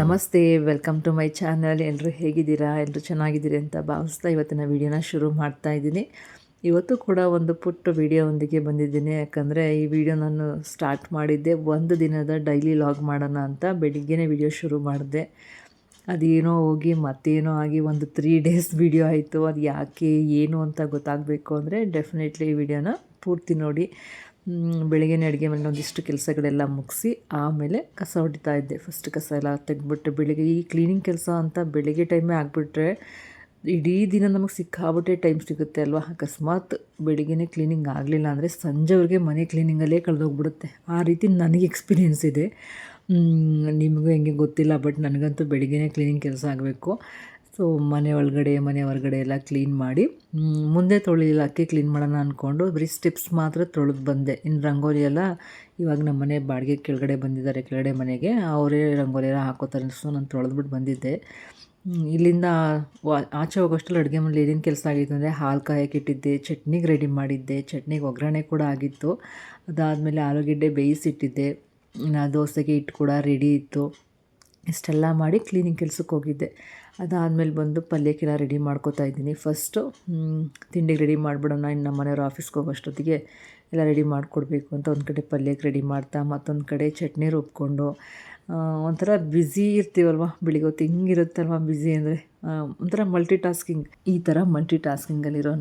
ನಮಸ್ತೆ, welcome to my channel. ಎಲ್ಲರೂ ಹೇಗಿದ್ದೀರಾ? ಎಲ್ಲರೂ ಚೆನ್ನಾಗಿದ್ದೀರಿ ಅಂತ ಭಾವಿಸ್ತಾ ಇವತ್ತಿನ ವೀಡಿಯೋನ ಶುರು ಮಾಡ್ತಾ ಇದ್ದೀನಿ. ಇವತ್ತು ಕೂಡ ಒಂದು ಪುಟ್ಟ ವೀಡಿಯೋವೊಂದಿಗೆ ಬಂದಿದ್ದೀನಿ. ಯಾಕಂದರೆ ಈ ವಿಡಿಯೋ ನಾನು ಸ್ಟಾರ್ಟ್ ಮಾಡಿದ್ದೆ ಒಂದು ದಿನದ ಡೈಲಿ ಲಾಗ್ ಮಾಡೋಣ ಅಂತ. ಬೆಳಿಗ್ಗೆನೇ ವಿಡಿಯೋ ಶುರು ಮಾಡಿದೆ. ಅದೇನೋ ಹೋಗಿ ಮತ್ತೇನೋ ಆಗಿ ಒಂದು 3 ಡೇಸ್ ವಿಡಿಯೋ ಆಯಿತು. ಅದು ಯಾಕೆ ಏನು ಅಂತ ಗೊತ್ತಾಗಬೇಕು ಅಂದರೆ ಡೆಫಿನೆಟ್ಲಿ ಈ ವಿಡಿಯೋನ ಪೂರ್ತಿ ನೋಡಿ. ಬೆಳಗ್ಗೆನೇ ಅಡುಗೆ ಮನೆ ಒಂದಿಷ್ಟು ಕೆಲಸಗಳೆಲ್ಲ ಮುಗಿಸಿ ಆಮೇಲೆ ಕಸ ಹೊಡಿತಾ ಇದ್ದೆ. ಫಸ್ಟ್ ಕಸ ಎಲ್ಲ ತೆಗೆದ್ಬಿಟ್ಟು ಬೆಳಿಗ್ಗೆ ಈ ಕ್ಲೀನಿಂಗ್ ಕೆಲಸ ಅಂತ ಬೆಳಿಗ್ಗೆ ಟೈಮೇ ಆಗಿಬಿಟ್ರೆ ಇಡೀ ದಿನ ನಮಗೆ ಸಿಕ್ಕಾಬಿಟ್ಟೆ ಟೈಮ್ ಸಿಗುತ್ತೆ ಅಲ್ವಾ. ಅಕಸ್ಮಾತ್ ಬೆಳಿಗ್ಗೆನೇ ಕ್ಲೀನಿಂಗ್ ಆಗಲಿಲ್ಲ ಅಂದರೆ ಸಂಜೆವರೆಗೆ ಮನೆ ಕ್ಲೀನಿಂಗಲ್ಲೇ ಕಳೆದೋಗ್ಬಿಡುತ್ತೆ. ಆ ರೀತಿ ನನಗೆ ಎಕ್ಸ್ಪೀರಿಯೆನ್ಸ್ ಇದೆ. ನಿಮಗೂ ಹೆಂಗೆ ಗೊತ್ತಿಲ್ಲ, ಬಟ್ ನನಗಂತೂ ಬೆಳಿಗ್ಗೆನೇ ಕ್ಲೀನಿಂಗ್ ಕೆಲಸ ಆಗಬೇಕು. ಸೊ ಮನೆ ಒಳಗಡೆ ಮನೆ ಹೊರಗಡೆ ಎಲ್ಲ ಕ್ಲೀನ್ ಮಾಡಿ ಮುಂದೆ ತೊಳಿಲಿಲ್ಲ, ಅಕ್ಕಿ ಕ್ಲೀನ್ ಮಾಡೋಣ ಅಂದ್ಕೊಂಡು ಬರೀ ಸ್ಟೆಪ್ಸ್ ಮಾತ್ರ ತೊಳೆದು ಬಂದೆ. ಇನ್ನು ರಂಗೋಲಿ ಎಲ್ಲ ಇವಾಗ ನಮ್ಮ ಮನೆ ಬಾಡಿಗೆ ಕೆಳಗಡೆ ಬಂದಿದ್ದಾರೆ, ಕೆಳಗಡೆ ಮನೆಗೆ ಅವರೇ ರಂಗೋಲಿ ಎಲ್ಲ ಹಾಕೋತಾರೆ. ಸೊ ನಾನು ತೊಳೆದ್ಬಿಟ್ಟು ಬಂದಿದ್ದೆ. ಇಲ್ಲಿಂದ ಆಚೆ ಹೋಗೋಷ್ಟರಲ್ಲಿ ಅಡುಗೆ ಮನೇಲಿ ಏನೇನು ಕೆಲಸ ಆಗಿತ್ತು ಅಂದರೆ ಹಾಲು ಕಾಯಕ್ಕೆ ಇಟ್ಟಿದ್ದೆ, ಚಟ್ನಿಗೆ ರೆಡಿ ಮಾಡಿದ್ದೆ, ಚಟ್ನಿಗೆ ಒಗ್ಗರಣೆ ಕೂಡ ಆಗಿತ್ತು. ಅದಾದಮೇಲೆ ಆಲೂಗೆಡ್ಡೆ ಬೇಯಿಸಿಟ್ಟಿದ್ದೆ, ದೋಸೆಗೆ ಹಿಟ್ಟು ಕೂಡ ರೆಡಿ ಇತ್ತು. ಇಷ್ಟೆಲ್ಲ ಮಾಡಿ ಕ್ಲೀನಿಂಗ್ ಕೆಲಸಕ್ಕೆ ಹೋಗಿದ್ದೆ. ಅದಾದಮೇಲೆ ಬಂದು ಪಲ್ಯಕ್ಕೆಲ್ಲ ರೆಡಿ ಮಾಡ್ಕೋತಾ ಇದ್ದೀನಿ. ಫಸ್ಟು ತಿಂಡಿಗೆ ರೆಡಿ ಮಾಡಿಬಿಡೋಣ, ಇನ್ನು ನಮ್ಮ ಮನೆಯವ್ರು ಆಫೀಸ್ಗೆ ಹೋಗೋಷ್ಟೊತ್ತಿಗೆ ಎಲ್ಲ ರೆಡಿ ಮಾಡಿಕೊಡ್ಬೇಕು ಅಂತ ಒಂದು ಕಡೆ ಪಲ್ಯಕ್ಕೆ ರೆಡಿ ಮಾಡ್ತಾ ಮತ್ತೊಂದು ಕಡೆ ಚಟ್ನಿ ರುಬ್ಕೊಂಡು ಒಂಥರ ಬ್ಯುಸಿ ಇರ್ತೀವಲ್ವ. ಬೆಳಿಗ್ಗೆ ಹೊತ್ತು ಹಿಂಗಿರುತ್ತಲ್ವ ಬ್ಯುಸಿ ಅಂದರೆ ಒಂಥರ ಮಲ್ಟಿ ಟಾಸ್ಕಿಂಗ್. ಈ ಥರ ಮಲ್ಟಿ ಟಾಸ್ಕಿಂಗಲ್ಲಿರೋ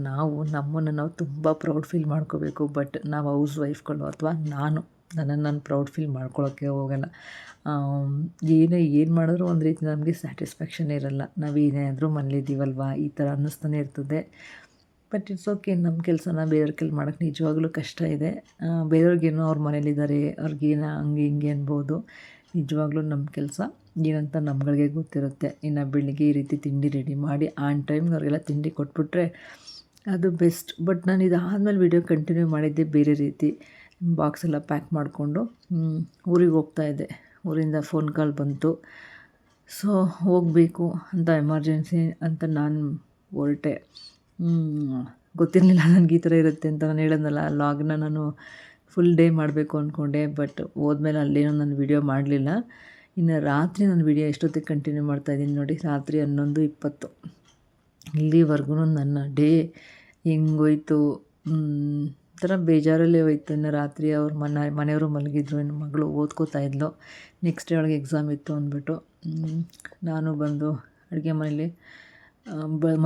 ನಮ್ಮನ್ನು ನಾವು ತುಂಬ ಪ್ರೌಡ್ ಫೀಲ್ ಮಾಡ್ಕೋಬೇಕು. ಬಟ್ ನಾವು ಹೌಸ್ ವೈಫ್ಗಳು ಅಥವಾ ನನ್ನನ್ನು ಪ್ರೌಡ್ ಫೀಲ್ ಮಾಡ್ಕೊಳ್ಳೋಕ್ಕೆ ಹೋಗೋಲ್ಲ. ಏನು ಮಾಡಿದ್ರು ಒಂದು ರೀತಿ ನಮಗೆ ಸ್ಯಾಟಿಸ್ಫ್ಯಾಕ್ಷನ್ ಇರೋಲ್ಲ. ನಾವೇನೇ ಆದರೂ ಮನೇಲಿದ್ದೀವಲ್ವ ಈ ಥರ ಅನ್ನಿಸ್ತಾನೆ ಇರ್ತದೆ. But it's okay. ನಮ್ಮ ಕೆಲಸನ ಬೇರೆಯವ್ರ ಕೈಲಿ ಮಾಡೋಕ್ಕೆ ನಿಜವಾಗ್ಲೂ ಕಷ್ಟ ಇದೆ. ಬೇರೆಯವ್ರಿಗೇನೋ ಅವ್ರ ಮನೇಲಿದ್ದಾರೆ, ಅವ್ರಿಗೇನೋ ಹಂಗೆ ಹಿಂಗೆ ಅನ್ಬೋದು. ನಿಜವಾಗ್ಲೂ ನಮ್ಮ ಕೆಲಸ ಏನಂತ ನಮ್ಗಳಿಗೆ ಗೊತ್ತಿರುತ್ತೆ. ಇನ್ನು ಬೆಳಿಗ್ಗೆ ಈ ರೀತಿ ತಿಂಡಿ ರೆಡಿ ಮಾಡಿ ಆನ್ ಟೈಮ್ಗೆ ಅವ್ರಿಗೆಲ್ಲ ತಿಂಡಿ ಕೊಟ್ಬಿಟ್ರೆ ಅದು ಬೆಸ್ಟ್. ಬಟ್ ನಾನು ಇದಾದಮೇಲೆ ವಿಡಿಯೋ ಕಂಟಿನ್ಯೂ ಮಾಡಿದ್ದೆ ಬೇರೆ ರೀತಿ. ಬಾಕ್ಸ್ ಎಲ್ಲ ಪ್ಯಾಕ್ ಮಾಡಿಕೊಂಡು ಊರಿಗೆ ಹೋಗ್ತಾಯಿದ್ದೆ. ಊರಿಂದ ಫೋನ್ ಕಾಲ್ ಬಂತು. ಸೊ ಹೋಗಬೇಕು ಅಂತ ಎಮರ್ಜೆನ್ಸಿ ಅಂತ ನಾನು ಹೊರಟೆ. ಗೊತ್ತಿರಲಿಲ್ಲ ನನಗೆ ಈ ಥರ ಇರುತ್ತೆ ಅಂತ. ನಾನು ಹೇಳಿದ್ನಲ್ಲ, ಲಾಗ್ನ ನಾನು ಫುಲ್ ಡೇ ಮಾಡಬೇಕು ಅಂದ್ಕೊಂಡೆ. ಬಟ್ ಹೋದ್ಮೇಲೆ ಅಲ್ಲೇನೋ ನಾನು ವಿಡಿಯೋ ಮಾಡಲಿಲ್ಲ. ಇನ್ನು ರಾತ್ರಿ ನಾನು ವಿಡಿಯೋ ಎಷ್ಟೊತ್ತಿಗೆ ಕಂಟಿನ್ಯೂ ಮಾಡ್ತಾಯಿದ್ದೀನಿ ನೋಡಿ. ರಾತ್ರಿ 11:20 ಇಲ್ಲಿವರೆಗೂ ನನ್ನ ಡೇ ಹೆಂಗೋಯ್ತು ಥರ ಬೇಜಾರಲ್ಲೇ ಹೋಯ್ತು. ಇನ್ನು ರಾತ್ರಿ ಮನೆಯವರು ಮಲಗಿದ್ರು, ಇನ್ನು ಮಗಳು ಓದ್ಕೋತಾ ಇದ್ಲು. ನೆಕ್ಸ್ಟ್ ಡೇ ಒಳಗೆ ಎಕ್ಸಾಮ್ ಇತ್ತು ಅಂದ್ಬಿಟ್ಟು ನಾನು ಬಂದು ಅಡುಗೆ ಮನೇಲಿ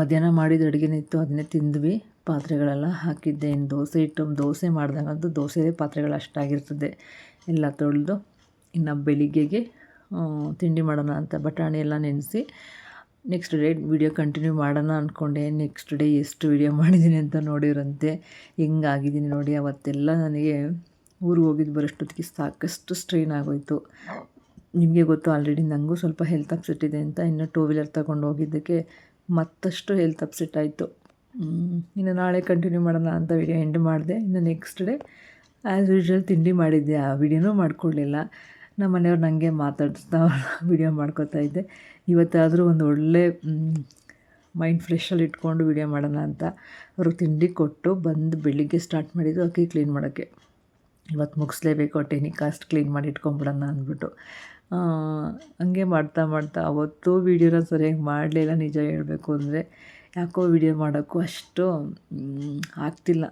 ಮಧ್ಯಾಹ್ನ ಮಾಡಿದ ಅಡುಗೆನೇ ಇತ್ತು, ಅದನ್ನೇ ತಿಂದ್ವಿ. ಪಾತ್ರೆಗಳೆಲ್ಲ ಹಾಕಿದ್ದೆ. ಇನ್ನು ದೋಸೆ ಮಾಡ್ದಂಗಂತೂ ದೋಸೆದೇ ಪಾತ್ರೆಗಳು ಅಷ್ಟಾಗಿರ್ತದೆ. ಎಲ್ಲ ತೊಳೆದು ಇನ್ನು ಬೆಳಿಗ್ಗೆಗೆ ತಿಂಡಿ ಮಾಡೋಣ ಅಂತ ಬಟಾಣಿ ಎಲ್ಲ ನೆನೆಸಿ ನೆಕ್ಸ್ಟ್ ಡೇ ವಿಡಿಯೋ ಕಂಟಿನ್ಯೂ ಮಾಡೋಣ ಅಂದ್ಕೊಂಡೆ. ನೆಕ್ಸ್ಟ್ ಡೇ ಎಷ್ಟು ವಿಡಿಯೋ ಮಾಡಿದ್ದೀನಿ ಅಂತ ನೋಡಿರಂತೆ. ಹೆಂಗಾಗಿದ್ದೀನಿ ನೋಡಿ. ಅವತ್ತೆಲ್ಲ ನನಗೆ ಊರಿಗೆ ಹೋಗಿದ್ದು ಬರೋಷ್ಟೊತ್ತಿಗೆ ಸಾಕಷ್ಟು ಸ್ಟ್ರೈನ್ ಆಗೋಯಿತು. ನಿಮಗೆ ಗೊತ್ತು ಆಲ್ರೆಡಿ ನನಗೂ ಸ್ವಲ್ಪ ಹೆಲ್ತ್ ಅಪ್ಸೆಟ್ ಇದೆ ಅಂತ. ಇನ್ನು 2 ವೀಲರ್ ತಗೊಂಡು ಹೋಗಿದ್ದಕ್ಕೆ ಮತ್ತಷ್ಟು ಹೆಲ್ತ್ ಅಪ್ಸೆಟ್ ಆಯಿತು. ಇನ್ನು ನಾಳೆ ಕಂಟಿನ್ಯೂ ಮಾಡೋಣ ಅಂತ ವಿಡಿಯೋ ಎಂಡ್ ಮಾಡಿದೆ. ಇನ್ನು ನೆಕ್ಸ್ಟ್ ಡೇ ಆ್ಯಸ್ ಯೂಶ್ವಲ್ ತಿಂಡಿ ಮಾಡಿದ್ದೆ. ಆ ವಿಡಿಯೋನೂ ಮಾಡ್ಕೊಳ್ಳಿಲ್ಲ. ನಮ್ಮ ಮನೆಯವ್ರು ನನಗೆ ಮಾತಾಡಿಸ್ತಾ ವಿಡಿಯೋ ಮಾಡ್ಕೋತಾ ಇದ್ದೆ. ಇವತ್ತಾದರೂ ಒಂದು ಒಳ್ಳೆ ಮೈಂಡ್ ಫ್ರೆಶಲ್ಲಿ ಇಟ್ಕೊಂಡು ವಿಡಿಯೋ ಮಾಡೋಣ ಅಂತ ಅವ್ರಿಗೆ ತಿಂಡಿ ಕೊಟ್ಟು ಬಂದು ಬೆಳಿಗ್ಗೆ ಸ್ಟಾರ್ಟ್ ಮಾಡಿದ್ದು ಅಕ್ಕಿ ಕ್ಲೀನ್ ಮಾಡೋಕ್ಕೆ. ಇವತ್ತು ಮುಗಿಸ್ಲೇಬೇಕು, ಟೆನಿಕಾಸ್ಟ್ ಕ್ಲೀನ್ ಮಾಡಿ ಇಟ್ಕೊಂಬಿಡೋಣ ಅಂದ್ಬಿಟ್ಟು ಹಂಗೆ ಮಾಡ್ತಾ ಅವತ್ತು ವೀಡಿಯೋನ ಸರಿಯಾಗಿ ಮಾಡಲಿಲ್ಲ. ನಿಜ ಹೇಳಬೇಕು ಅಂದರೆ ಯಾಕೋ ವಿಡಿಯೋ ಮಾಡೋಕ್ಕೂ ಅಷ್ಟು ಆಗ್ತಿಲ್ಲ.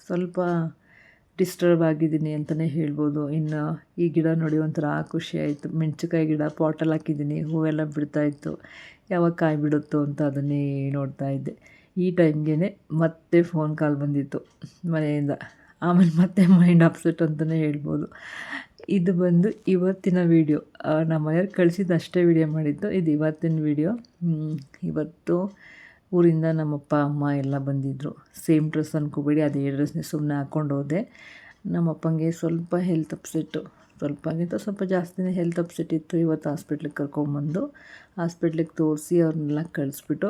ಸ್ವಲ್ಪ ಡಿಸ್ಟರ್ಬ್ ಆಗಿದ್ದೀನಿ ಅಂತಲೇ ಹೇಳ್ಬೋದು. ಇನ್ನು ಈ ಗಿಡ ನೋಡಿ ಒಂಥರ ಖುಷಿ ಆಯಿತು. ಮೆಣಸಿನ್ಕಾಯಿ ಗಿಡ ಪಾಟಲ್ಲಿ ಹಾಕಿದ್ದೀನಿ, ಹೂವೆಲ್ಲ ಬಿಡ್ತಾಯಿತ್ತು. ಯಾವಾಗ ಕಾಯಿ ಬಿಡುತ್ತೋ ಅಂತ ಅದನ್ನೇ ನೋಡ್ತಾ ಇದ್ದೆ. ಈ ಟೈಮ್ಗೆ ಮತ್ತೆ ಫೋನ್ ಕಾಲ್ ಬಂದಿತ್ತು ಮನೆಯಿಂದ. ಆಮೇಲೆ ಮತ್ತೆ ಮೈಂಡ್ ಅಪ್ಸೆಟ್ ಅಂತಲೇ ಹೇಳ್ಬೋದು. ಇದು ಬಂದು ಇವತ್ತಿನ ವೀಡಿಯೋ. ನಮ್ಮ ಮನೆಯವ್ರು ಕಳಿಸಿದ್ದು ಅಷ್ಟೇ ವೀಡಿಯೋ ಮಾಡಿದ್ದು. ಇದು ಇವತ್ತಿನ ವೀಡಿಯೋ. ಇವತ್ತು ಊರಿಂದ ನಮ್ಮಪ್ಪ ಅಮ್ಮ ಎಲ್ಲ ಬಂದಿದ್ದರು. ಸೇಮ್ ಡ್ರೆಸ್ ಅಂದ್ಕೋಬೇಡಿ, ಅದೇ ಡ್ರೆಸ್ನೇ ಸುಮ್ಮನೆ ಹಾಕ್ಕೊಂಡು ಹೋದೆ. ನಮ್ಮಪ್ಪಂಗೆ ಸ್ವಲ್ಪ ಹೆಲ್ತ್ ಅಪ್ಸೆಟ್ಟು, ಸ್ವಲ್ಪ ಜಾಸ್ತಿನೇ ಹೆಲ್ತ್ ಅಪ್ಸೆಟ್ ಇತ್ತು. ಇವತ್ತು ಹಾಸ್ಪಿಟ್ಲಿಗೆ ಕರ್ಕೊಂಬಂದು ಹಾಸ್ಪಿಟ್ಲಿಗೆ ತೋರಿಸಿ ಅವ್ರನ್ನೆಲ್ಲ ಕಳಿಸ್ಬಿಟ್ಟು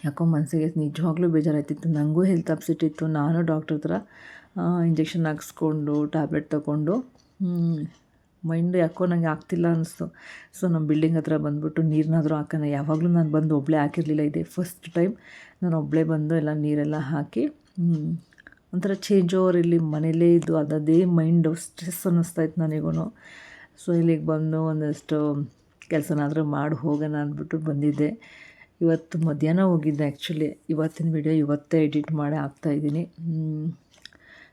ಯಾಕೋ ಮನಸ್ಸಿಗೆ ನಿಜವಾಗ್ಲೂ ಬೇಜಾರಾಯ್ತಿತ್ತು. ನನಗೂ ಹೆಲ್ತ್ ಅಪ್ಸೆಟ್ ಇತ್ತು. ನಾನು ಡಾಕ್ಟ್ರ್ ಹತ್ರ ಇಂಜೆಕ್ಷನ್ ಹಾಕ್ಸ್ಕೊಂಡು ಟ್ಯಾಬ್ಲೆಟ್ ತೊಗೊಂಡು ಮೈಂಡ್ ಯಾಕೋ ನನಗೆ ಆಗ್ತಿಲ್ಲ ಅನ್ನಿಸ್ತು. ಸೊ ನಮ್ಮ ಬಿಲ್ಡಿಂಗ್ ಹತ್ರ ಬಂದುಬಿಟ್ಟು ನೀರನ್ನಾದರೂ ಹಾಕೋಣ. ಯಾವಾಗಲೂ ನಾನು ಬಂದು ಒಬ್ಬಳೇ ಹಾಕಿರಲಿಲ್ಲ. ಇದೆ ಫಸ್ಟ್ ಟೈಮ್ ನಾನು ಒಬ್ಬಳೇ ಬಂದು ಎಲ್ಲ ನೀರೆಲ್ಲ ಹಾಕಿ ಒಂಥರ ಚೇಂಜ್ ಓವರ್. ಇಲ್ಲಿ ಮನೇಲೇ ಇದ್ದು ಅದೇ ಮೈಂಡು ಸ್ಟ್ರೆಸ್ ಅನ್ನಿಸ್ತಾಯಿತ್ತು ನನಗೂ. ಸೊ ಇಲ್ಲಿಗೆ ಬಂದು ಒಂದಷ್ಟು ಕೆಲಸನಾದರೂ ಮಾಡಿ ಹೋಗೋಣ ಅಂದ್ಬಿಟ್ಟು ಬಂದಿದ್ದೆ. ಇವತ್ತು ಮಧ್ಯಾಹ್ನ ಹೋಗಿದ್ದೆ ಆ್ಯಕ್ಚುಲಿ. ಇವತ್ತಿನ ವಿಡಿಯೋ ಇವತ್ತೇ ಎಡಿಟ್ ಮಾಡಿ ಹಾಕ್ತಾಯಿದ್ದೀನಿ.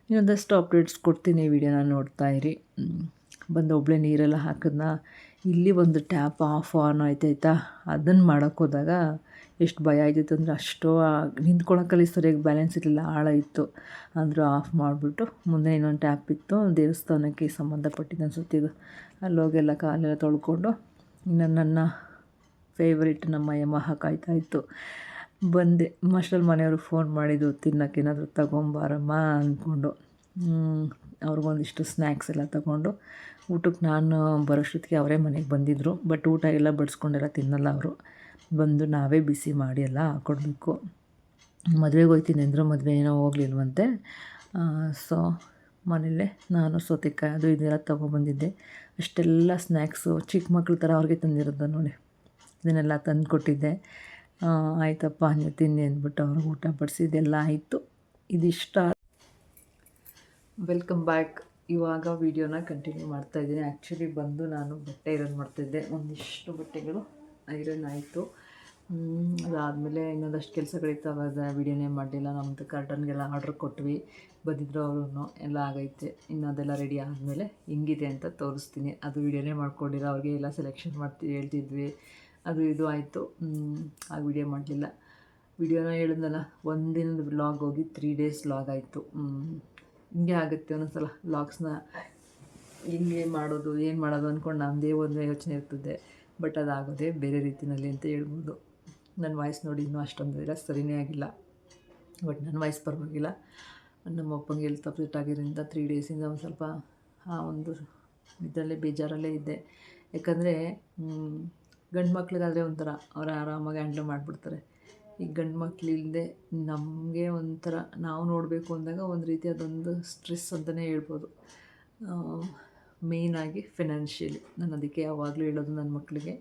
ಇನ್ನೊಂದಷ್ಟು ಅಪ್ಡೇಟ್ಸ್ ಕೊಡ್ತೀನಿ, ವಿಡಿಯೋನ ನೋಡ್ತಾಯಿರಿ. ಬಂದು ಒಬ್ಬಳೇ ನೀರೆಲ್ಲ ಹಾಕಿದ್ನ. ಇಲ್ಲಿ ಒಂದು ಟ್ಯಾಪ್ ಆಫ್ ಆನ್ ಆಯ್ತಾಯ್ತಾ, ಅದನ್ನು ಮಾಡೋಕ್ಕೋದಾಗ ಎಷ್ಟು ಭಯ ಆಯ್ತಿತ್ತು ಅಂದರೆ ಅಷ್ಟು ನಿಂತ್ಕೊಳ್ಳೋಕ್ಕಲ್ಲಿ ಸರಿಯಾಗಿ ಬ್ಯಾಲೆನ್ಸ್ ಇರಲಿಲ್ಲ, ಆಳ ಇತ್ತು. ಅಂದರೂ ಆಫ್ ಮಾಡಿಬಿಟ್ಟು ಮುಂದೆ ಇನ್ನೊಂದು ಟ್ಯಾಪ್ ಇತ್ತು, ದೇವಸ್ಥಾನಕ್ಕೆ ಸಂಬಂಧಪಟ್ಟಿದ್ದು ಅನ್ಸುತ್ತೆ ಇದು. ಅಲ್ಲೋಗೆಲ್ಲ ಕಾಲೆಲ್ಲ ತೊಳ್ಕೊಂಡು ಇನ್ನು ನನ್ನ ಫೇವ್ರೇಟ್ ನಮ್ಮ ಯಮಹ ಕಾಯ್ತಾಯಿತ್ತು. ಬಂದೆ. ಅಷ್ಟರಲ್ಲಿ ಮನೆಯವರು ಫೋನ್ ಮಾಡಿದ್ದು, ತಿನ್ನೋಕ್ಕೇನಾದರೂ ತಗೊಂಬಾರಮ್ಮ ಅಂದ್ಕೊಂಡು ಅವ್ರಿಗೊಂದಿಷ್ಟು ಸ್ನ್ಯಾಕ್ಸ್ ಎಲ್ಲ ತಗೊಂಡು ಊಟಕ್ಕೆ ನಾನು ಬರೋಷ್ಟೊತ್ತಿಗೆ ಅವರೇ ಮನೆಗೆ ಬಂದಿದ್ದರು. ಬಟ್ ಊಟ ಎಲ್ಲ ಬಡಿಸ್ಕೊಂಡೆಲ್ಲ ತಿನ್ನಲ್ಲ ಅವರು. ಬಂದು ನಾವೇ ಬಿಸಿ ಮಾಡಿ ಎಲ್ಲ ಹಾಕ್ಕೊಡ್ಬೇಕು. ಮದುವೆಗೆ ಹೋಗ್ತೀನಿ ಅಂದರು, ಮದುವೆ ಏನೋ ಹೋಗ್ಲಿಲ್ವಂತೆ. ಸೊ ಮನೇಲೇ ನಾನು ಸೌತೆಕಾಯಿ ಅದು ಇದೆಲ್ಲ ತೊಗೊಬಂದಿದ್ದೆ. ಅಷ್ಟೆಲ್ಲ ಸ್ನ್ಯಾಕ್ಸು ಚಿಕ್ಕ ಮಕ್ಳ ಥರ ಅವ್ರಿಗೆ ತಂದಿರೋದು ನೋಡಿ, ಇದನ್ನೆಲ್ಲ ತಂದು ಕೊಟ್ಟಿದ್ದೆ. ಆಯ್ತಪ್ಪ ನೀವು ತಿನ್ನಿ ಅಂದ್ಬಿಟ್ಟು ಅವ್ರಿಗೆ ಊಟ ಬಡಿಸಿದ್ದೆಲ್ಲ ಆಯಿತು. ಇದಿಷ್ಟ. Welcome back. ಇವಾಗ ವೀಡಿಯೋನ ಕಂಟಿನ್ಯೂ ಮಾಡ್ತಾಯಿದ್ದೀನಿ. ಆ್ಯಕ್ಚುಲಿ ಬಂದು ನಾನು ಬಟ್ಟೆ ಐರನ್ ಮಾಡ್ತಾಯಿದ್ದೆ. ಒಂದಿಷ್ಟು ಬಟ್ಟೆಗಳು ಐರನ್ ಆಯಿತು. ಅದಾದಮೇಲೆ ಇನ್ನೊಂದಷ್ಟು ಕೆಲಸಗಳಿತ್ತು, ಅವಾಗ ವೀಡಿಯೋನೇ ಮಾಡಲಿಲ್ಲ. ನಮ್ಮದು ಕರ್ಟನ್ಗೆಲ್ಲ ಆರ್ಡ್ರ್ ಕೊಟ್ವಿ, ಬಂದಿದ್ರು ಅವರು, ಎಲ್ಲ ಆಗೈತೆ. ಇನ್ನು ಅದೆಲ್ಲ ರೆಡಿ ಆದಮೇಲೆ ಹಿಂಗಿದೆ ಅಂತ ತೋರಿಸ್ತೀನಿ. ಅದು ವೀಡಿಯೋನೇ ಮಾಡ್ಕೊಂಡಿರೋ, ಅವ್ರಿಗೆ ಎಲ್ಲ ಸೆಲೆಕ್ಷನ್ ಹೇಳ್ತಿದ್ವಿ. ಅದು ಇದು ಆಯಿತು. ಆ ವೀಡಿಯೋ ಮಾಡಲಿಲ್ಲ. ವೀಡಿಯೋನ ಹೇಳಿದ್ನಲ್ಲ, ಒಂದಿನದ ವ್ಲಾಗ್ ಹೋಗಿ 3 ಡೇಸ್ ವ್ಲಾಗ್ ಆಯಿತು. ಹಿಂಗೆ ಆಗುತ್ತೆ ಒಂದೊಂದು ಸಲ ವ್ಲಾಗ್ಸ್ನ. ಹಿಂಗೆ ಮಾಡೋದು ಏನು ಮಾಡೋದು ಅಂದ್ಕೊಂಡು ನಮ್ಮದೇ ಒಂದು ಯೋಚನೆ ಇರ್ತದೆ. ಬಟ್ ಅದಾಗೋದೇ ಬೇರೆ ರೀತಿಯಲ್ಲಿ ಅಂತ ಹೇಳ್ಬೋದು. ನನ್ನ ವಾಯ್ಸ್ ನೋಡಿ ಇನ್ನೂ ಅಷ್ಟೊಂದು ಇಲ್ಲ, ಸರಿಯೇ ಆಗಿಲ್ಲ. ಬಟ್ ನನ್ನ ವಾಯ್ಸ್ ಪರವಾಗಿಲ್ಲ. ನಮ್ಮ ಅಪ್ಪಂಗೆ ಹೆಲ್ತ್ ಅಪ್ಸೆಟ್ ಆಗಿರೋದ್ರಿಂದ 3 ಡೇಸಿಂದ ಒಂದು ಸ್ವಲ್ಪ ಒಂದು ಇದರಲ್ಲೇ ಬೇಜಾರಲ್ಲೇ ಇದ್ದೆ. ಯಾಕಂದರೆ ಗಂಡು ಮಕ್ಳಿಗಾದರೆ ಒಂಥರ ಅವ್ರು ಆರಾಮಾಗಿ ಹ್ಯಾಂಡ್ಲ್ ಮಾಡಿಬಿಡ್ತಾರೆ. ಈ ಗಂಡು ಮಕ್ಕಳಿಲ್ಲದೆ ನಮಗೆ ಒಂಥರ ನಾವು ನೋಡಬೇಕು ಅಂದಾಗ ಒಂದು ರೀತಿ ಅದೊಂದು ಸ್ಟ್ರೆಸ್ ಅಂತಲೇ ಹೇಳ್ಬೋದು. ಮೇಯ್ನಾಗಿ ಫಿನಾನ್ಷಿಯಲಿ. ನಾನು ಅದಕ್ಕೆ ಯಾವಾಗಲೂ ಹೇಳೋದು ನನ್ನ ಮಕ್ಕಳಿಗೆ,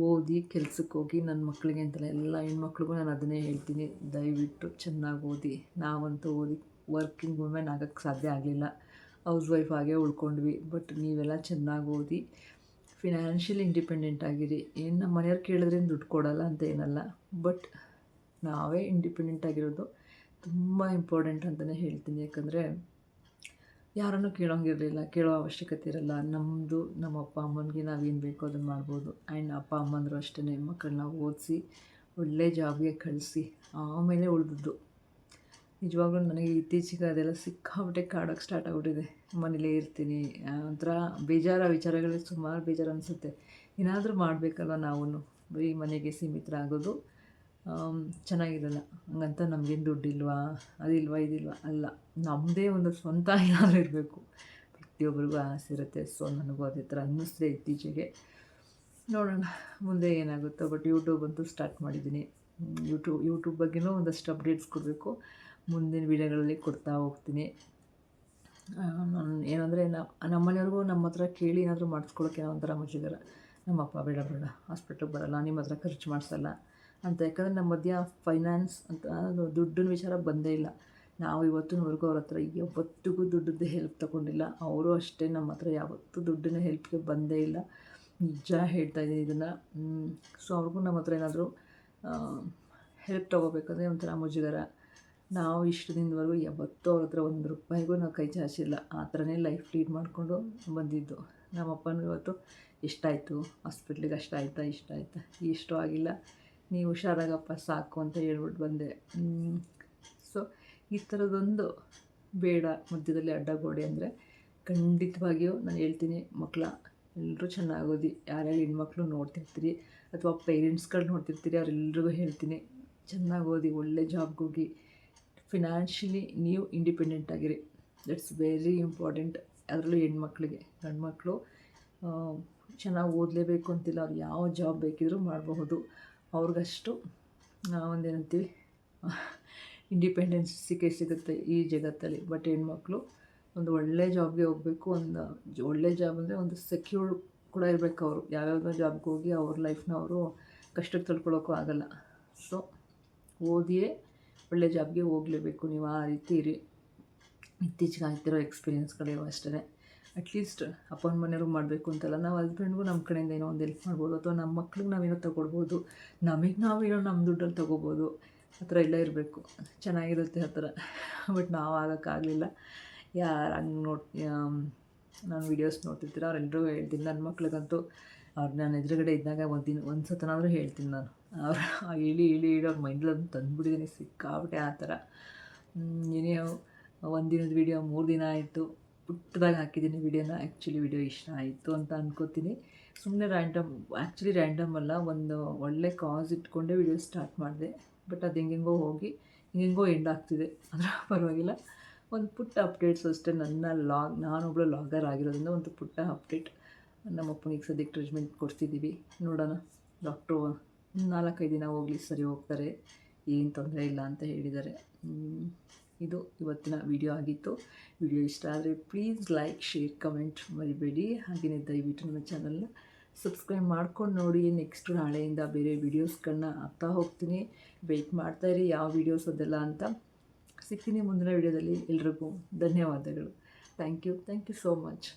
ಓದಿ ಕೆಲ್ಸಕ್ಕೆ ಹೋಗಿ. ನನ್ನ ಮಕ್ಕಳಿಗೆ ಅಂತಲ್ಲ, ಎಲ್ಲ ಹೆಣ್ಮಕ್ಳಿಗೂ ನಾನು ಅದನ್ನೇ ಹೇಳ್ತೀನಿ, ದಯವಿಟ್ಟು ಚೆನ್ನಾಗಿ ಓದಿ. ನಾವಂತೂ ಓದಿ ವರ್ಕಿಂಗ್ ವುಮೆನ್ ಆಗೋಕ್ಕೆ ಸಾಧ್ಯ ಆಗಲಿಲ್ಲ, ಹೌಸ್ ವೈಫ್ ಆಗೇ ಉಳ್ಕೊಂಡ್ವಿ. ಬಟ್ ನೀವೆಲ್ಲ ಚೆನ್ನಾಗಿ ಓದಿ, ಫಿನಾನ್ಷಿಯಲಿ ಇಂಡಿಪೆಂಡೆಂಟ್ ಆಗಿರಿ. ಏನು ನಮ್ಮ ಮನೆಯವ್ರು ಕೇಳಿದ್ರೇನು ದುಡ್ಡು ಕೊಡೋಲ್ಲ ಅಂತ ಏನಲ್ಲ, ಬಟ್ ನಾವೇ ಇಂಡಿಪೆಂಡೆಂಟ್ ಆಗಿರೋದು ತುಂಬ ಇಂಪಾರ್ಟೆಂಟ್ ಅಂತಲೇ ಹೇಳ್ತೀನಿ. ಯಾಕಂದರೆ ಯಾರನ್ನೂ ಕೇಳೋಂಗಿರಲಿಲ್ಲ, ಕೇಳೋ ಅವಶ್ಯಕತೆ ಇರಲ್ಲ. ನಮ್ಮದು ನಮ್ಮ ಅಪ್ಪ ಅಮ್ಮನಿಗೆ ನಾವೇನು ಬೇಕೋ ಅದನ್ನು ಮಾಡ್ಬೋದು. ಆ್ಯಂಡ್ ಅಪ್ಪ ಅಮ್ಮಂದರು ಅಷ್ಟೇ, ಮಕ್ಕಳನ್ನ ಓದಿಸಿ ಒಳ್ಳೆ ಜಾಬ್ಗೆ ಕಳಿಸಿ ಆಮೇಲೆ ಉಳಿದದ್ದು. ನಿಜವಾಗ್ಲೂ ನನಗೆ ಇತ್ತೀಚೆಗೆ ಅದೆಲ್ಲ ಸಿಕ್ಕಾಬಿಟ್ಟೆ ಕಾಡೋಕ್ಕೆ ಸ್ಟಾರ್ಟ್ ಆಗಿಬಿಟ್ಟಿದೆ. ಮನೇಲೇ ಇರ್ತೀನಿ, ಒಂಥರ ವಿಚಾರಗಳು ಸುಮಾರು ಬೇಜಾರು ಅನಿಸುತ್ತೆ. ಏನಾದರೂ ಮಾಡಬೇಕಲ್ವ ನಾವು, ಬರೀ ಮನೆಗೆ ಸೀಮಿತರಾಗೋದು ಚೆನ್ನಾಗಿರಲ್ಲ. ಹಂಗಂತ ನಮಗೇನು ದುಡ್ಡಿಲ್ವಾ, ಅದಿಲ್ವಾ ಇದಿಲ್ವಾ ಅಲ್ಲ, ನಮ್ಮದೇ ಒಂದು ಸ್ವಂತ ಏನಾದರೂ ಇರಬೇಕು. ಪ್ರತಿಯೊಬ್ಬರಿಗೂ ಆಸೆ ಇರುತ್ತೆ. ಸೊ ನನಗೂ ಅದೇ ಥರ ಅನ್ನಿಸ್ದೆ ಇತ್ತೀಚೆಗೆ. ನೋಡೋಣ ಮುಂದೆ ಏನಾಗುತ್ತೋ. ಬಟ್ ಯೂಟ್ಯೂಬ್ ಅಂತೂ ಸ್ಟಾರ್ಟ್ ಮಾಡಿದ್ದೀನಿ. ಯೂಟ್ಯೂಬ್ ಬಗ್ಗೆನೂ ಒಂದಷ್ಟು ಅಪ್ಡೇಟ್ಸ್ ಕೊಡಬೇಕು. ಮುಂದಿನ ವೀಡಿಯೋಗಳಲ್ಲಿ ಕೊಡ್ತಾ ಹೋಗ್ತೀನಿ. ನಾನು ಏನಂದರೆ ನಮ್ಮ ಮನೆಯವ್ರಿಗೂ ನಮ್ಮ ಹತ್ರ ಕೇಳಿ ಏನಾದರೂ ಮಾಡಿಸ್ಕೊಳಕ್ಕೆ ಒಂಥರ ಮುಜುಗರ. ನಮ್ಮ ಅಪ್ಪ ಬೇಡ ಹಾಸ್ಪಿಟ್ಲಿಗೆ ಬರೋಲ್ಲ, ನಿಮ್ಮ ಹತ್ರ ಖರ್ಚು ಮಾಡಿಸಲ್ಲ ಅಂತ. ಯಾಕಂದರೆ ನಮ್ಮ ಮಧ್ಯ ಫೈನಾನ್ಸ್ ಅಂತ ದುಡ್ಡಿನ ವಿಚಾರ ಬಂದೇ ಇಲ್ಲ. ನಾವು ಇವತ್ತಿನವರೆಗೂ ಅವ್ರ ಹತ್ರ ಯಾವತ್ತಿಗೂ ದುಡ್ಡದ್ದು ಹೆಲ್ಪ್ ತೊಗೊಂಡಿಲ್ಲ. ಅವರು ಅಷ್ಟೇ ನಮ್ಮ ಹತ್ರ ಯಾವತ್ತೂ ದುಡ್ಡಿನ ಹೆಲ್ಪ್ಗೆ ಬಂದೇ ಇಲ್ಲ. ನಿಜ ಹೇಳ್ತಾ ಇದ್ದೀನಿ ಇದನ್ನು. ಸೊ ಅವ್ರಿಗೂ ನಮ್ಮ ಹತ್ರ ಏನಾದರೂ ಹೆಲ್ಪ್ ತೊಗೋಬೇಕಂದ್ರೆ ಒಂಥರ ಮುಜುಗರ. ನಾವು ಇಷ್ಟು ದಿನದವರೆಗೂ ಯಾವತ್ತೂ ಅವ್ರ ಹತ್ರ ₹1 ನಾವು ಕೈ ಚಾಚಿಲ್ಲ. ಆ ಥರನೇ ಲೈಫ್ ಲೀಡ್ ಮಾಡಿಕೊಂಡು ಬಂದಿದ್ದು. ನಮ್ಮ ಅಪ್ಪನಿಗೆ ಇವತ್ತು ಎಷ್ಟಾಯಿತು ಹಾಸ್ಪಿಟ್ಲಿಗೆ, ಅಷ್ಟಾಯ್ತಾ ಇಷ್ಟಾಯ್ತಾ, ಇಷ್ಟು ಆಗಿಲ್ಲ, ನೀವು ಹುಷಾರಾಗಪ್ಪ ಸಾಕು ಅಂತ ಹೇಳ್ಬಿಟ್ಟು ಬಂದೆ. ಸೊ ಈ ಥರದೊಂದು ಬೇಡ ಮಧ್ಯದಲ್ಲಿ ಅಡ್ಡಗೋಡೆ. ಅಂದರೆ ಖಂಡಿತವಾಗಿಯೂ ನಾನು ಹೇಳ್ತೀನಿ, ಮಕ್ಕಳ ಎಲ್ಲರೂ ಚೆನ್ನಾಗಿ ಓದಿ. ಯಾರ್ಯಾರು ಹೆಣ್ಮಕ್ಳು ನೋಡ್ತಿರ್ತೀರಿ ಅಥವಾ ಪೇರೆಂಟ್ಸ್ಗಳು ನೋಡ್ತಿರ್ತೀರಿ, ಅವರೆಲ್ರಿಗೂ ಹೇಳ್ತೀನಿ, ಚೆನ್ನಾಗಿ ಓದಿ, ಒಳ್ಳೆ ಜಾಬ್ಗೆ ಹೋಗಿ, ಫಿನಾನ್ಷಿಯಲಿ ನೀವು ಇಂಡಿಪೆಂಡೆಂಟ್ ಆಗಿರಿ. That's very important. ಅದರಲ್ಲೂ ಹೆಣ್ಮಕ್ಳಿಗೆ. ಗಂಡು ಮಕ್ಕಳು ಚೆನ್ನಾಗಿ ಓದಲೇಬೇಕು ಅಂತಿಲ್ಲ, ಅವ್ರು ಯಾವ ಜಾಬ್ ಬೇಕಿದ್ರೂ ಮಾಡಬಹುದು. ಅವ್ರಿಗಷ್ಟು ಒಂದೇನಂತೀವಿ ಇಂಡಿಪೆಂಡೆನ್ಸ್ ಸಿಗುತ್ತೆ ಈ ಜಗತ್ತಲ್ಲಿ. ಬಟ್ ಹೆಣ್ಮಕ್ಳು ಒಂದು ಒಳ್ಳೆ ಜಾಬ್ಗೆ ಹೋಗಬೇಕು. ಒಂದು ಒಳ್ಳೆ ಜಾಬ್ ಅಂದರೆ ಒಂದು ಸೆಕ್ಯೂರ್ ಕೂಡ ಇರಬೇಕು. ಅವರು ಯಾವ್ಯಾವುದೋ ಜಾಬ್ಗೆ ಹೋಗಿ ಅವ್ರ ಲೈಫ್ನ ಅವರು ಕಷ್ಟಕ್ಕೆ ತಳ್ಕೊಳ್ಳೋಕ್ಕೂ ಆಗೋಲ್ಲ. ಸೊ ಓದಿಯೇ ಒಳ್ಳೆ ಜಾಬ್ಗೆ ಹೋಗಲೇಬೇಕು. ನೀವು ಆ ರೀತಿ ಇರಿ. ಇತ್ತೀಚೆಗೆ ಆಗ್ತಿರೋ ಎಕ್ಸ್ಪೀರಿಯೆನ್ಸ್ಗಳಿವೆ ಅಷ್ಟೇ. ಅಟ್ಲೀಸ್ಟ್ ಅಪ್ಪನ ಮನೆಯವ್ರಿಗೆ ಮಾಡಬೇಕು ಅಂತಲ್ಲ, ನಾವು ಹಸ್ಬೆಂಡ್ಗೂ ನಮ್ಮ ಕಡೆಯಿಂದ ಏನೋ ಒಂದು ಹೆಲ್ಪ್ ಮಾಡ್ಬೋದು, ಅಥವಾ ನಮ್ಮ ಮಕ್ಳಿಗೆ ನಾವೇನೋ ತೊಗೊಡ್ಬೋದು, ನಮಗೆ ನಾವೇನೋ ನಮ್ಮ ದುಡ್ಡಲ್ಲಿ ತೊಗೋಬೋದು. ಆ ಥರ ಎಲ್ಲ ಇರಬೇಕು, ಚೆನ್ನಾಗಿರುತ್ತೆ ಆ ಥರ. ಬಟ್ ನಾವು ಆಗೋಕ್ಕಾಗಲಿಲ್ಲ. ಯಾರು ಹಂಗೆ ನಾನು ವೀಡಿಯೋಸ್ ನೋಡ್ತಿರ್ತೀರ ಅವರೆಲ್ಲರೂ ಹೇಳ್ತೀನಿ, ನನ್ನ ಮಕ್ಳಿಗಂತೂ ಅವ್ರು ನಾನು ಎದುರುಗಡೆ ಇದ್ದಾಗ ಒಂದು ಸತನಾದರೂ ಹೇಳ್ತೀನಿ ನಾನು. ಅವ್ರು ಇಳಿ ಅವ್ರ ಮೈಂಡ್ಲಂದು ತಂದುಬಿಟ್ಟಿದ್ದೀನಿ ಸಿಕ್ಕಾಬಿಟ್ಟೆ ಆ ಥರ. ಏನೇ ಒಂದಿನದ ವೀಡಿಯೋ 3 ದಿನ ಆಯಿತು, ಪುಟ್ಟದಾಗಿ ಹಾಕಿದ್ದೀನಿ ವೀಡಿಯೋನ. ಆ್ಯಕ್ಚುಲಿ ವೀಡಿಯೋ ಇಷ್ಟ ಆಯಿತು ಅಂತ ಅಂದ್ಕೋತೀನಿ. ಸುಮ್ಮನೆ ರ್ಯಾಂಡಮ್ ಅಲ್ಲ, ಒಂದು ಒಳ್ಳೆ ಕಾಸ್ ಇಟ್ಕೊಂಡೇ ವೀಡಿಯೋ ಸ್ಟಾರ್ಟ್ ಮಾಡಿದೆ. ಬಟ್ ಅದು ಹೆಂಗೆಂಗೋ ಹೋಗಿ ಹೆಂಗೆಂಗೋ ಎಂಡ್ ಆಗ್ತಿದೆ, ಅದರ ಪರವಾಗಿಲ್ಲ. ಒಂದು ಪುಟ್ಟ ಅಪ್ಡೇಟ್ಸ್ ಅಷ್ಟೇ. ನಾನೊಬ್ಬಳು ಲಾಗರ್ ಆಗಿರೋದ್ರಿಂದ ಒಂದು ಪುಟ್ಟ ಅಪ್ಡೇಟ್. ನಮ್ಮ ಅಪ್ಪನಿಗೆ ಸದ್ಯಕ್ಕೆ ಟ್ರೀಟ್ಮೆಂಟ್ ಕೊಡ್ತಿದ್ದೀವಿ, ನೋಡೋಣ. ಡಾಕ್ಟ್ರು 4-5 ದಿನ ಹೋಗಲಿ, ಸರಿ ಹೋಗ್ತಾರೆ, ಏನು ತೊಂದರೆ ಇಲ್ಲ ಅಂತ ಹೇಳಿದ್ದಾರೆ. ಇದು ಇವತ್ತಿನ ವಿಡಿಯೋ ಆಗಿತ್ತು. ವಿಡಿಯೋ ಇಷ್ಟ ಆದರೆ ಪ್ಲೀಸ್ ಲೈಕ್, ಶೇರ್, ಕಮೆಂಟ್ ಮರಿಬೇಡಿ. ಹಾಗೆಯೇ ದಯವಿಟ್ಟು ನನ್ನ ಚಾನಲ್ನ ಸಬ್ಸ್ಕ್ರೈಬ್ ಮಾಡ್ಕೊಂಡು ನೋಡಿ. ನೆಕ್ಸ್ಟ್ ನಾಳೆಯಿಂದ ಬೇರೆ ವೀಡಿಯೋಸ್ಗಳನ್ನ ಹಾಕ್ತಾ ಹೋಗ್ತೀನಿ. ವೆಯ್ಟ್ ಮಾಡ್ತಾಯಿರಿ ಯಾವ ವೀಡಿಯೋಸ್ ಅದೆಲ್ಲ ಅಂತ. ಸಿಗ್ತೀನಿ ಮುಂದಿನ ವೀಡಿಯೋದಲ್ಲಿ. ಎಲ್ರಿಗೂ ಧನ್ಯವಾದಗಳು. Thank you so much.